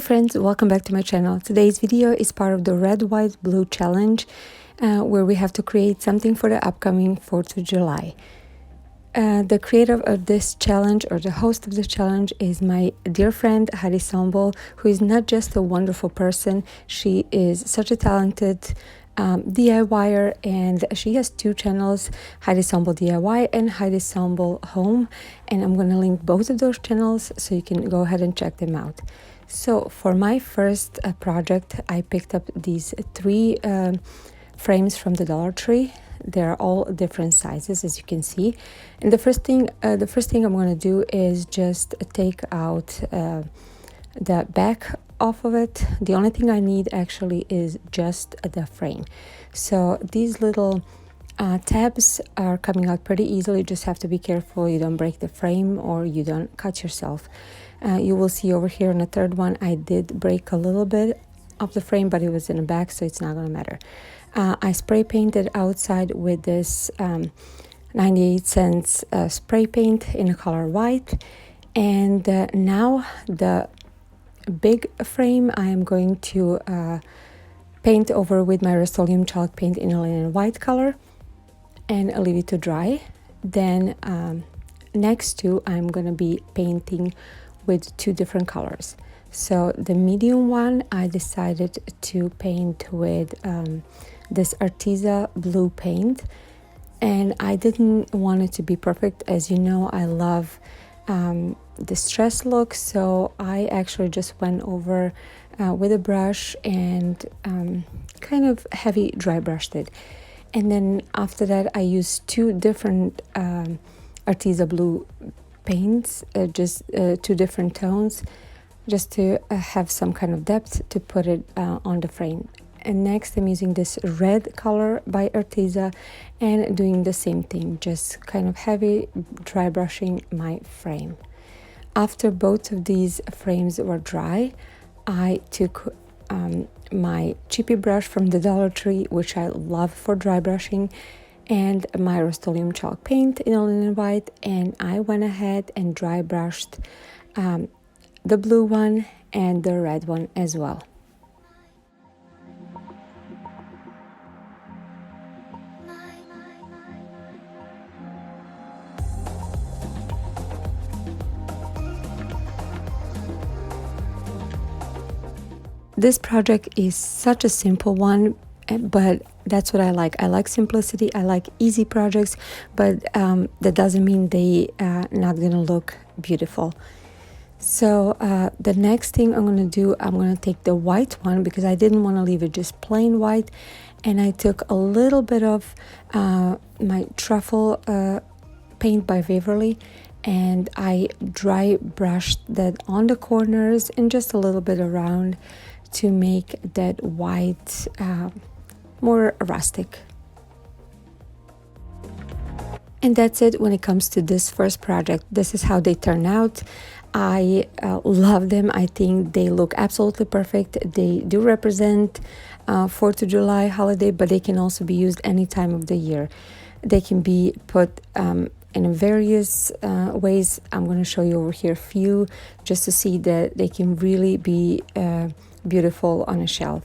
friends, welcome back to my channel. Today's video is part of the Red, White, Blue challenge where we have to create something for the upcoming 4th of July. The creator of this challenge, or the host of the challenge, is my dear friend Heidi Sonboul, who is not just a wonderful person, she is such a talented DIYer, and she has two channels, Heidi Sonboul DIY and Heidi Sonboul Home, and I'm going to link both of those channels so you can go ahead and check them out. So for my first project, I picked up these three frames from the Dollar Tree. They're all different sizes, as you can see. And the first thing I'm going to do is just take out the back off of it. The only thing I need actually is just the frame. So these little tabs are coming out pretty easily. You just have to be careful you don't break the frame or you don't cut yourself. You will see over here on the third one, I did break a little bit of the frame, but it was in the back, so it's not going to matter. I spray painted outside with this 98 cents spray paint in the color white. And now the big frame I am going to paint over with my Rust-Oleum chalk paint in a linen white color and leave it to dry. Then next to I'm going to be painting with two different colors. So the medium one I decided to paint with this Arteza blue paint, and I didn't want it to be perfect. As you know, I love distress look, so I actually just went over with a brush and kind of heavy dry brushed it. And then after that I used two different Arteza blue paints, just two different tones, just to have some kind of depth to put it on the frame. And next I'm using this red color by Arteza and doing the same thing, just kind of heavy dry brushing my frame. After both of these frames were dry, I took my chippy brush from the Dollar Tree, which I love for dry brushing, and my Rust-Oleum chalk paint in a linen white, and I went ahead and dry brushed the blue one and the red one as well. This project is such a simple one, but that's what I like. I like simplicity. I like easy projects, but that doesn't mean they not gonna look beautiful. So the next thing I'm gonna do, I'm gonna take the white one because I didn't want to leave it just plain white, and I took a little bit of my truffle paint by Waverly, and I dry brushed that on the corners and just a little bit around to make that white more rustic. And that's it when it comes to this first project. This is how they turn out. I love them. I think they look absolutely perfect. They do represent 4th of July holiday, but they can also be used any time of the year. They can be put in various ways. I'm going to show you over here a few just to see that they can really be beautiful on a shelf.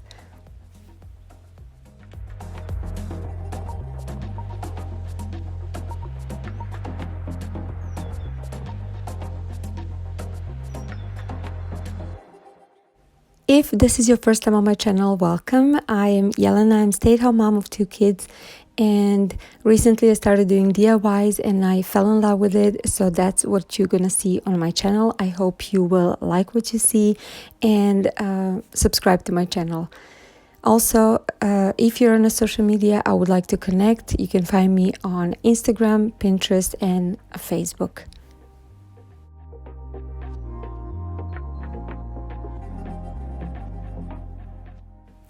If this is your first time on my channel, welcome. I am Jelena. I'm a stay-at-home mom of two kids, and recently I started doing DIYs and I fell in love with it. So that's what you're gonna see on my channel. I hope you will like what you see and subscribe to my channel. Also, if you're on a social media, I would like to connect. You can find me on Instagram, Pinterest, and Facebook.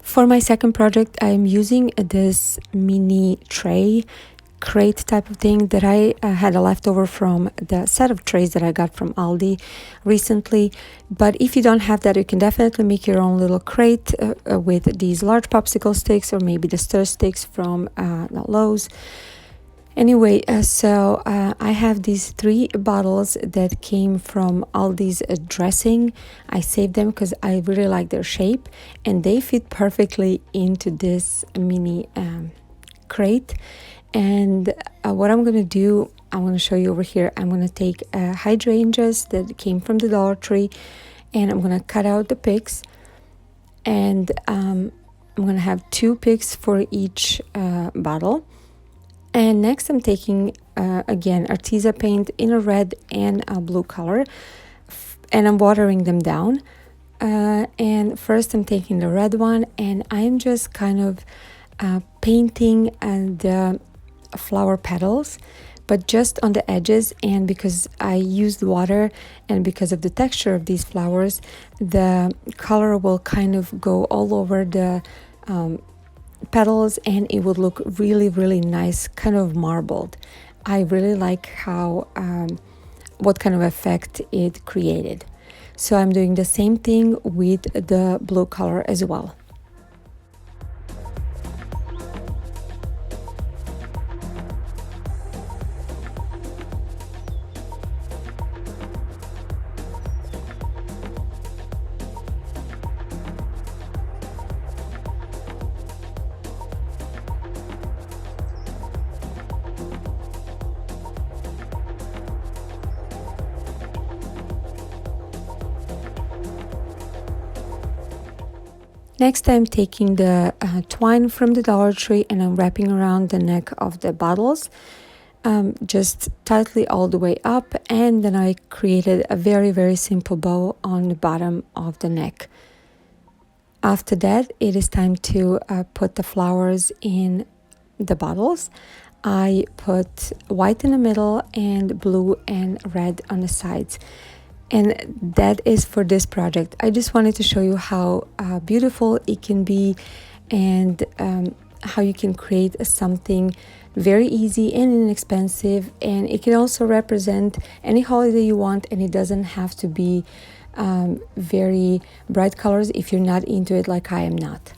For my second project, I am using this mini tray crate type of thing that I had a leftover from the set of trays that I got from Aldi recently. But if you don't have that, you can definitely make your own little crate with these large popsicle sticks or maybe the stir sticks from Lowe's. Anyway, I have these 3 bottles that came from Aldi's dressing. I saved them because I really like their shape, and they fit perfectly into this mini crate. And what I'm gonna do, I'm gonna show you over here. I'm gonna take hydrangeas that came from the Dollar Tree, and I'm gonna cut out the picks, and I'm gonna have 2 picks for each bottle. And next I'm taking again Arteza paint in a red and a blue color, and I'm watering them down. And first I'm taking the red one, and I'm just kind of painting the flower petals, but just on the edges. And because I used water and because of the texture of these flowers, the color will kind of go all over the petals, and it would look really, really nice, kind of marbled. I really like how what kind of effect it created. So I'm doing the same thing with the blue color as well. Next, I'm taking the twine from the Dollar Tree, and I'm wrapping around the neck of the bottles, just tightly all the way up. And then I created a very, very simple bow on the bottom of the neck. After that, it is time to put the flowers in the bottles. I put white in the middle and blue and red on the sides. And that is for this project. I just wanted to show you how beautiful it can be, and how you can create something very easy and inexpensive. And it can also represent any holiday you want, and it doesn't have to be very bright colors if you're not into it like I am not.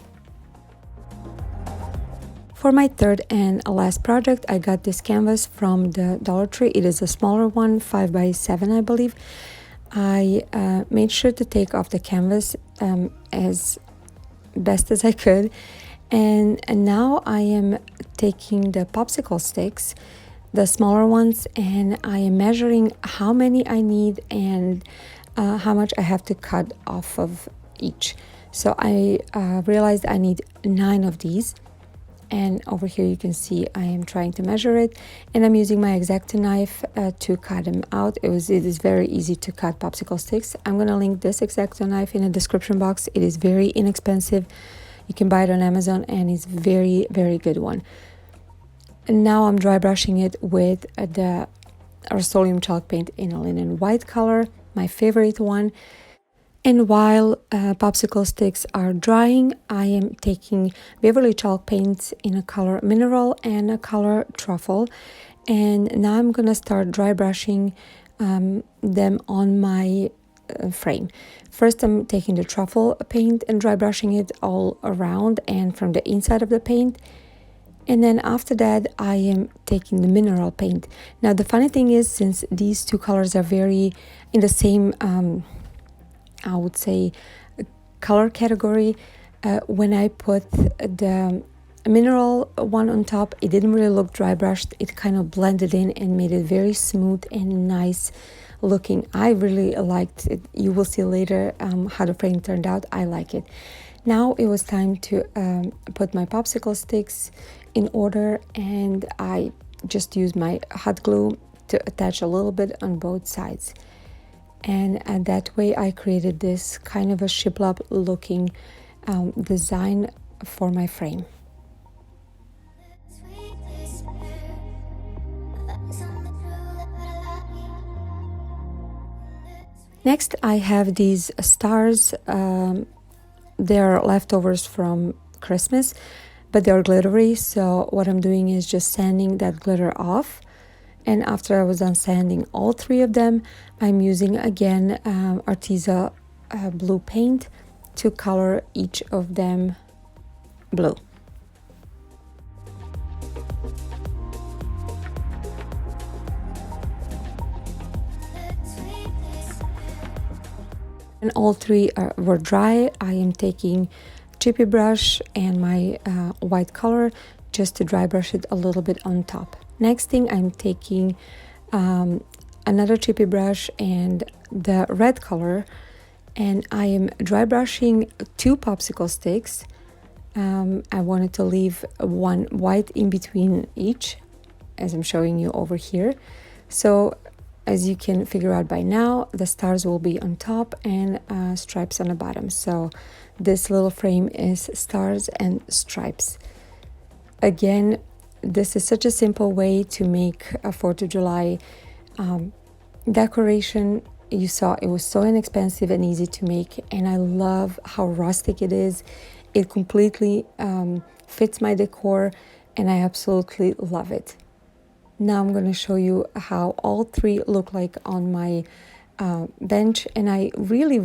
For my third and last project, I got this canvas from the Dollar Tree. It is a smaller one, 5x7 I believe. I made sure to take off the canvas as best as I could, and now I am taking the popsicle sticks, the smaller ones, and I am measuring how many I need and how much I have to cut off of each. So I realized I need 9 of these. And over here you can see I am trying to measure it, and I'm using my X-Acto knife to cut them out. It is very easy to cut popsicle sticks. I'm gonna link this X-Acto knife in the description box. It is very inexpensive. You can buy it on Amazon, and it's very, very good one. And now I'm dry brushing it with the Rust-Oleum chalk paint in a linen white color, my favorite one. And while popsicle sticks are drying, I am taking Beverly chalk paints in a color mineral and a color truffle. And now I'm gonna start dry brushing them on my frame. First, I'm taking the truffle paint and dry brushing it all around and from the inside of the paint. And then after that, I am taking the mineral paint. Now, the funny thing is, since these 2 colors are very in the same I would say color category, when I put the mineral one on top, it didn't really look dry brushed. It kind of blended in and made it very smooth and nice looking. I really liked it. You will see later how the frame turned out. I like it. Now it was time to put my popsicle sticks in order, and I just used my hot glue to attach a little bit on both sides. And that way I created this kind of a shiplap looking design for my frame. Next, I have these stars. They're leftovers from Christmas, but they're glittery. So what I'm doing is just sanding that glitter off. And after I was done sanding all 3 of them, I'm using again Arteza blue paint to color each of them blue. And all three were dry, I am taking chippy brush and my white color just to dry brush it a little bit on top. Next thing, I'm taking another chippy brush and the red color, and I am dry brushing 2 popsicle sticks. I wanted to leave one white in between each, as I'm showing you over here. So as you can figure out by now, the stars will be on top and stripes on the bottom. So this little frame is stars and stripes. Again, this is such a simple way to make a 4th of July decoration. You saw it was so inexpensive and easy to make, and I love how rustic it is. It completely fits my decor, and I absolutely love it. Now I'm going to show you how all 3 look like on my bench, and I really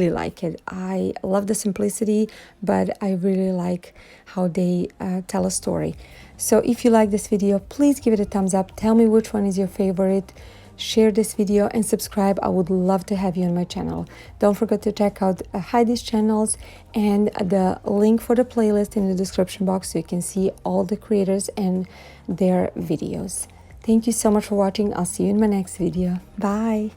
like it. I love the simplicity, but I really like how they tell a story. So if you like this video, please give it a thumbs up. Tell me which one is your favorite. Share this video and subscribe. I would love to have you on my channel. Don't forget to check out Heidi's channels and the link for the playlist in the description box so you can see all the creators and their videos. Thank you so much for watching. I'll see you in my next video. Bye.